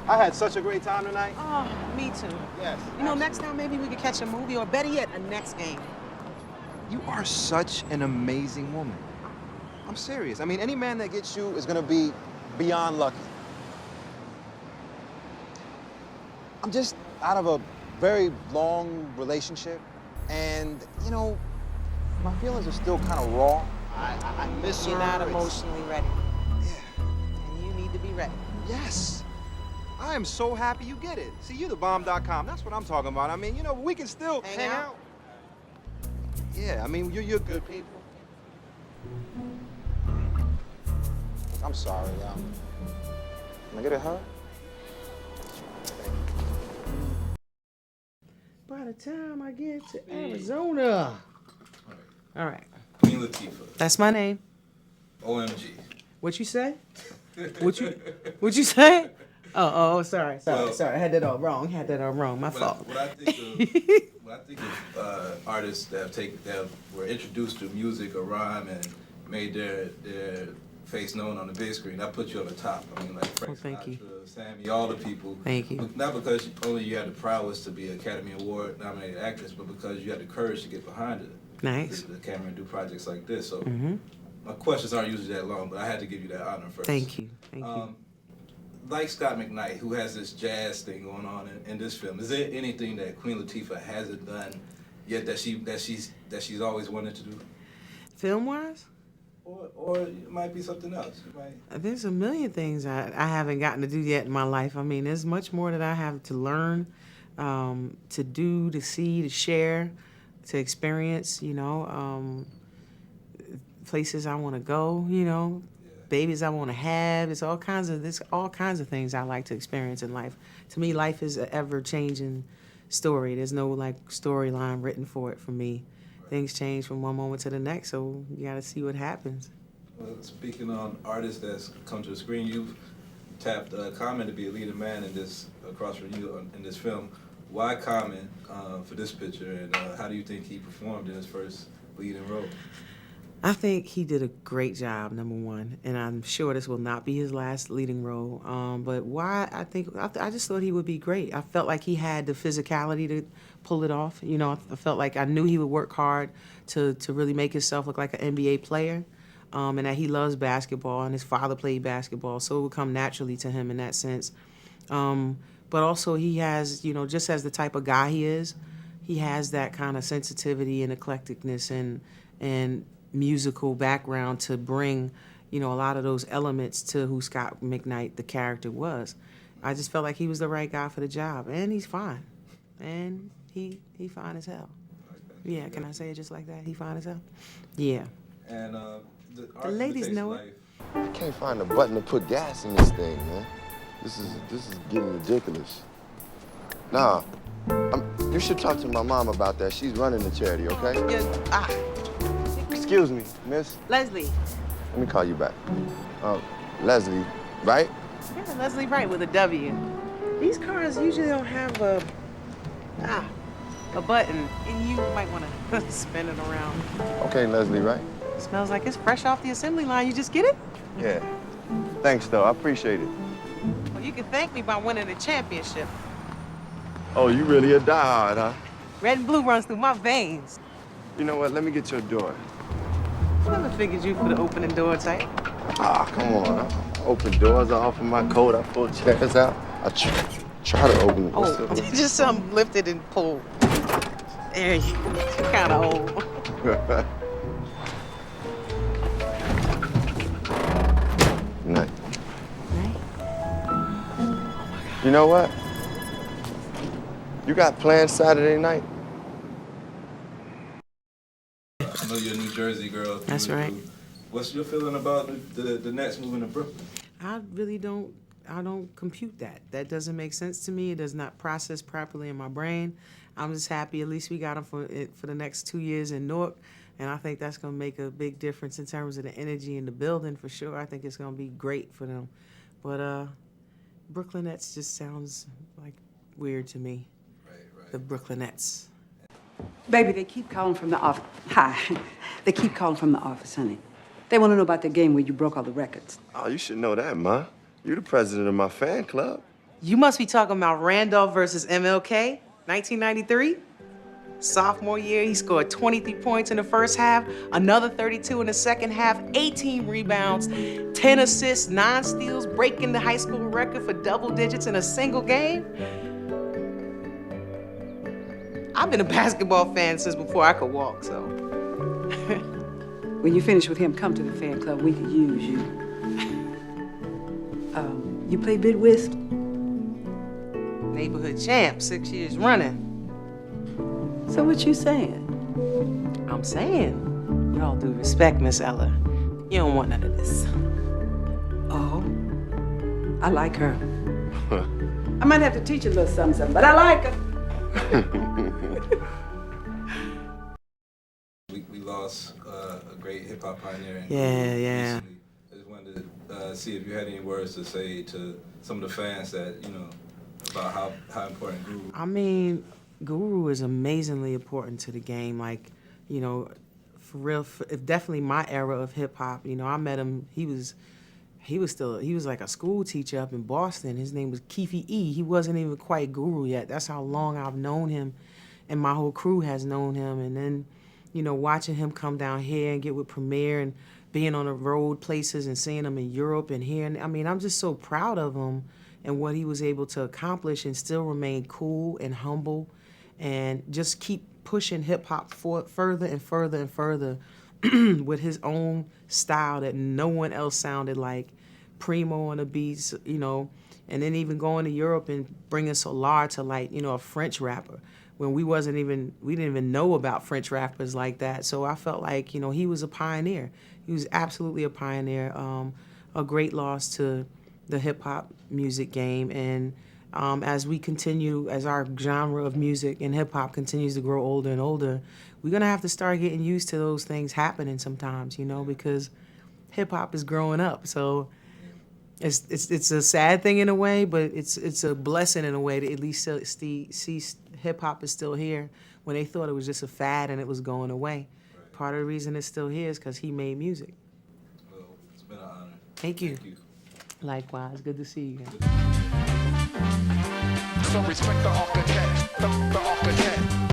I had such a great time tonight. Oh, me too. Yes. You know, next time maybe we could catch a movie, or better yet, a next game. You are such an amazing woman. I'm serious. I mean, any man that gets you is gonna be beyond lucky. I'm just out of a very long relationship, and, you know, my feelings are still kind of raw. I miss her. You're not emotionally ready. Yeah. And you need to be ready. Yes. I am so happy you get it. See, you're the bomb.com. That's what I'm talking about. I mean, you know, we can still hang out. Yeah, I mean, you're good people. I'm sorry. Can I get a hug? By the time I get to Arizona. All right. Queen Latifah. That's my name. OMG. What you say? What you say? Oh, sorry. I had that all wrong. My fault. What I think of artists that were introduced to music or rhyme and made their face known on the big screen, I put you on the top. I mean, like Frank Sinatra, Sammy, all the people. Thank you. Not because only you had the prowess to be Academy Award nominated actress, but because you had the courage to get behind it. Nice. The camera and do projects like this. So my questions aren't usually that long, but I had to give you that honor first. Thank you. Thank you. Like Scott McKnight, who has this jazz thing going on in this film, is there anything that Queen Latifah hasn't done yet that she's always wanted to do? Film-wise? Or it might be something else. There's a million things I haven't gotten to do yet in my life. I mean, there's much more that I have to learn, to do, to see, to share, to experience, you know, places I want to go, you know, babies I want to have. There's all kinds of things I like to experience in life. To me, life is an ever-changing story. There's no, like, storyline written for it for me. Things change from one moment to the next, so you got to see what happens. Well, speaking on artists that's come to the screen, you've tapped Common to be a leading man in this, across from you in this film. Why Common for this picture, and how do you think he performed in his first leading role? I think he did a great job, number one, and I'm sure this will not be his last leading role. But why? I just thought he would be great. I felt like he had the physicality to pull it off. You know, I felt like I knew he would work hard to really make himself look like an NBA player, and that he loves basketball, and his father played basketball, so it would come naturally to him in that sense. But also he has, you know, just as the type of guy he is, he has that kind of sensitivity and eclecticness and musical background to bring, you know, a lot of those elements to who Scott McKnight, the character, was. I just felt like he was the right guy for the job, and he's fine. And he fine as hell. Yeah, can I say it just like that? He fine as hell? Yeah. And the ladies know it. I can't find a button to put gas in this thing, man. This is getting ridiculous. Nah, you should talk to my mom about that. She's running the charity, okay? Excuse me, miss. Leslie. Let me call you back. Leslie, right? Yeah, Leslie Wright with a W. These cars usually don't have a button, and you might want to spin it around. Okay, Leslie, right? It smells like it's fresh off the assembly line. You just get it? Yeah. Thanks, though. I appreciate it. Well, you can thank me by winning the championship. Oh, you really a diehard, huh? Red and blue runs through my veins. You know what? Let me get your door. Never figured you for the opening door type. Ah, come on. I open doors, I offer my coat, I pull chairs out. I try to open it. Oh, just something lifted and pulled. There you go. You're kind of old. Night. You know what? You got plans Saturday night? I know you're a New Jersey girl. That's right. What's your feeling about the Nets moving to Brooklyn? I really don't compute that. That doesn't make sense to me. It does not process properly in my brain. I'm just happy at least we got them for the next 2 years in Newark, and I think that's going to make a big difference in terms of the energy in the building for sure. I think it's going to be great for them. But Brooklyn Nets just sounds like weird to me. Right. The Brooklyn Nets. Baby, they keep calling from the office. Hi. They keep calling from the office, honey. They want to know about the game where you broke all the records. Oh, you should know that, Ma. You're the president of my fan club. You must be talking about Randolph versus MLK, 1993. Sophomore year, he scored 23 points in the first half, another 32 in the second half, 18 rebounds, 10 assists, 9 steals, breaking the high school record for double digits in a single game. I've been a basketball fan since before I could walk, so. When you finish with him, come to the fan club. We could use you. You play bid whist? Neighborhood champ, 6 years running. So what you saying? I'm saying, with all due respect, Miss Ella, you don't want none of this. Oh, I like her. I might have to teach you a little something, but I like her. We lost a great hip hop pioneer. Yeah. Recently. I just wanted to see if you had any words to say to some of the fans that, you know, about how important Guru. I mean, Guru is amazingly important to the game. Like, you know, for real, definitely my era of hip hop. You know, I met him. He was like a school teacher up in Boston. His name was Keefe E. He wasn't even quite Guru yet. That's how long I've known him, and my whole crew has known him. And then, you know, watching him come down here and get with Premier and being on the road places and seeing him in Europe and here. And I mean, I'm just so proud of him and what he was able to accomplish and still remain cool and humble and just keep pushing hip-hop further and further and further with his own style that no one else sounded like. Primo on the beats, you know, and then even going to Europe and bringing Solar to, like, you know, a French rapper when we didn't even know about French rappers like that. So I felt like, you know, he was a pioneer. He was absolutely a pioneer. A great loss to the hip-hop music game. And as our genre of music and hip-hop continues to grow older and older, we're gonna have to start getting used to those things happening sometimes, you know, because hip-hop is growing up. So it's a sad thing in a way, but it's a blessing in a way to at least see hip-hop is still here when they thought it was just a fad and it was going away. Right. Part of the reason it's still here is because he made music. Well, it's been an honor. Thank you. Thank you. Likewise. Good to see you again. So respect the architect, the architect.